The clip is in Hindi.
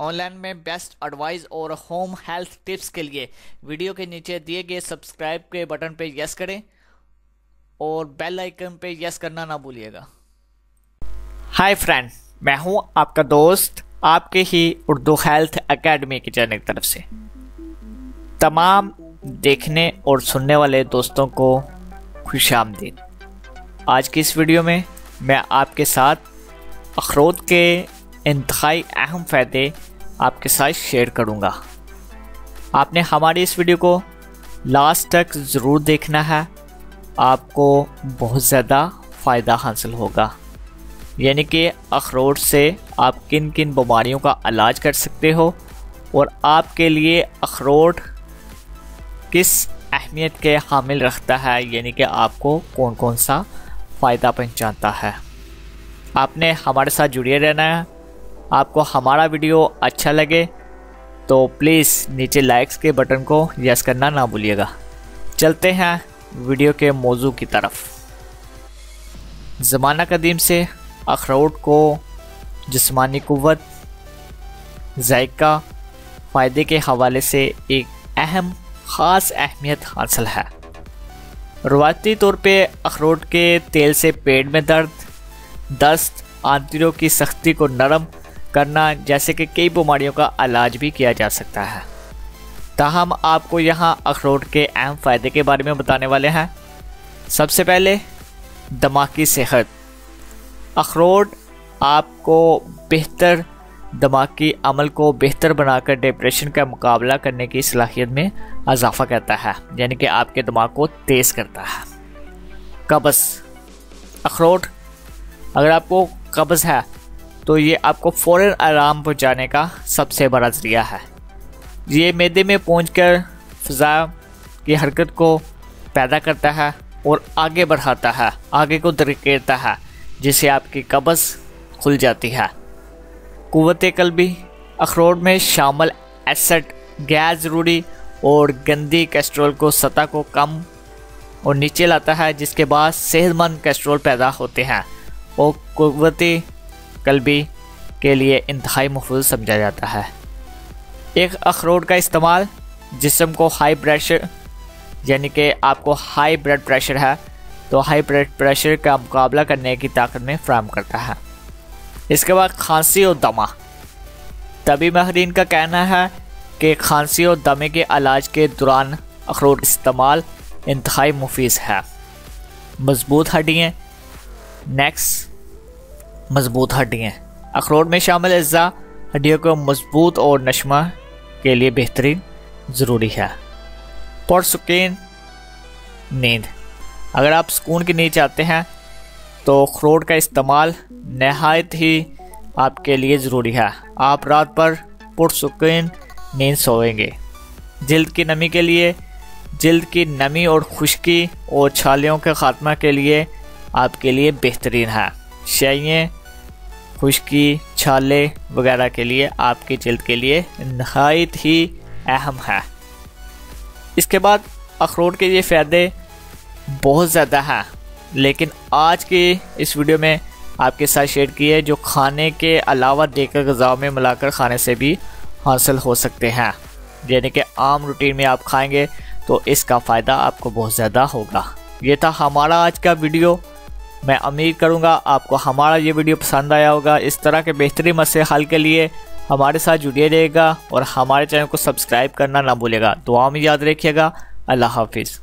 ऑनलाइन में बेस्ट एडवाइस और होम हेल्थ टिप्स के लिए वीडियो के नीचे दिए गए सब्सक्राइब के बटन पे यस करें और बेल आइकन पे यस करना ना भूलिएगा। हाय फ्रेंड, मैं हूं आपका दोस्त आपके ही उर्दू हेल्थ एकेडमी की चैनल की तरफ से। तमाम देखने और सुनने वाले दोस्तों को खुशामदीद। आज की इस वीडियो में मैं आपके साथ अखरोट के इंतहाई अहम फ़ायदे आपके साथ शेयर करूंगा। आपने हमारी इस वीडियो को लास्ट तक ज़रूर देखना है, आपको बहुत ज़्यादा फ़ायदा हासिल होगा। यानी कि अखरोट से आप किन किन बीमारियों का इलाज कर सकते हो और आपके लिए अखरोट किस अहमियत के हामिल रखता है, यानी कि आपको कौन कौन सा फ़ायदा पहुंचाता है। आपने हमारे साथ जुड़े रहना है। आपको हमारा वीडियो अच्छा लगे तो प्लीज़ नीचे लाइक्स के बटन को यस करना ना भूलिएगा। चलते हैं वीडियो के मौजू की तरफ। ज़माना कदीम से अखरोट को जिस्मानी कुव्वत, जायका, फ़ायदे के हवाले से एक अहम ख़ास अहमियत हासिल है। रवायती तौर पे अखरोट के तेल से पेट में दर्द, दस्त, आंतड़ियों की सख्ती को नरम करना जैसे कि कई बीमारियों का इलाज भी किया जा सकता है। ताहम आपको यहाँ अखरोट के अहम फ़ायदे के बारे में बताने वाले हैं। सबसे पहले दिमागी सेहत। अखरोट आपको बेहतर दिमागी अमल को बेहतर बनाकर डिप्रेशन का मुकाबला करने की सलाहियत में इजाफा करता है, यानी कि आपके दिमाग को तेज़ करता है। कब्ज़। अखरोट अगर आपको कब्ज़ है तो ये आपको फ़ौरन आराम पहुंचाने का सबसे बड़ा ज़रिया है। ये मैदे में पहुंचकर फ़ज़ा की हरकत को पैदा करता है और आगे बढ़ाता है, आगे को धकेलता है, जिससे आपकी कब्ज़ खुल जाती है। कुव्वत क़ल्बी। अखरोट में शामिल एसिड गैर ज़रूरी और गंदी कोलेस्ट्रॉल को सतह को कम और नीचे लाता है, जिसके बाद सेहतमंद कोलेस्ट्रॉल पैदा होते हैं और कुव्वत क़ल्बी के लिए इंतहाई महफूज समझा जाता है। एक अखरोट का इस्तेमाल जिस्म को हाई प्रेशर, यानी कि आपको हाई ब्लड प्रेशर है तो हाई ब्लड प्रेशर का मुकाबला करने की ताकत में फराहम करता है। इसके बाद खांसी और दमा। तबी माहिरीन का कहना है कि खांसी और दमे के इलाज के दौरान अखरोट इस्तेमाल इंतहाई मुफीद है। मजबूत हड्डियाँ। नेक्स्ट, मजबूत हड्डियाँ। अखरोट में शामिल अज्जा हड्डियों को मजबूत और नशमा के लिए बेहतरीन ज़रूरी है। पुरसुकून नींद। अगर आप सुकून की नींद चाहते हैं तो अखरोट का इस्तेमाल नहायत ही आपके लिए ज़रूरी है। आप रात पर पुरसुकून नींद सोएंगे। जल्द की नमी के लिए, जल्द की नमी और खुश्की और छालियों के ख़ात्मा के लिए आपके लिए बेहतरीन है। शाइयाँ, खुश्की, छाले वगैरह के लिए आपकी जल्द के लिए नहायत ही अहम है। इसके बाद अखरोट के ये फ़ायदे बहुत ज़्यादा हैं, लेकिन आज की इस वीडियो में आपके साथ शेयर किए जो खाने के अलावा देकर ग़िज़ा में मिलाकर खाने से भी हासिल हो सकते हैं, यानी कि आम रूटीन में आप खाएंगे तो इसका फ़ायदा आपको बहुत ज़्यादा होगा। ये था हमारा आज का वीडियो। मैं उम्मीद करूंगा आपको हमारा ये वीडियो पसंद आया होगा। इस तरह के बेहतरीन मसले हल के लिए हमारे साथ जुड़े रहिएगा और हमारे चैनल को सब्सक्राइब करना ना भूलिएगा। दुआ में याद रखिएगा। अल्लाह हाफिज़।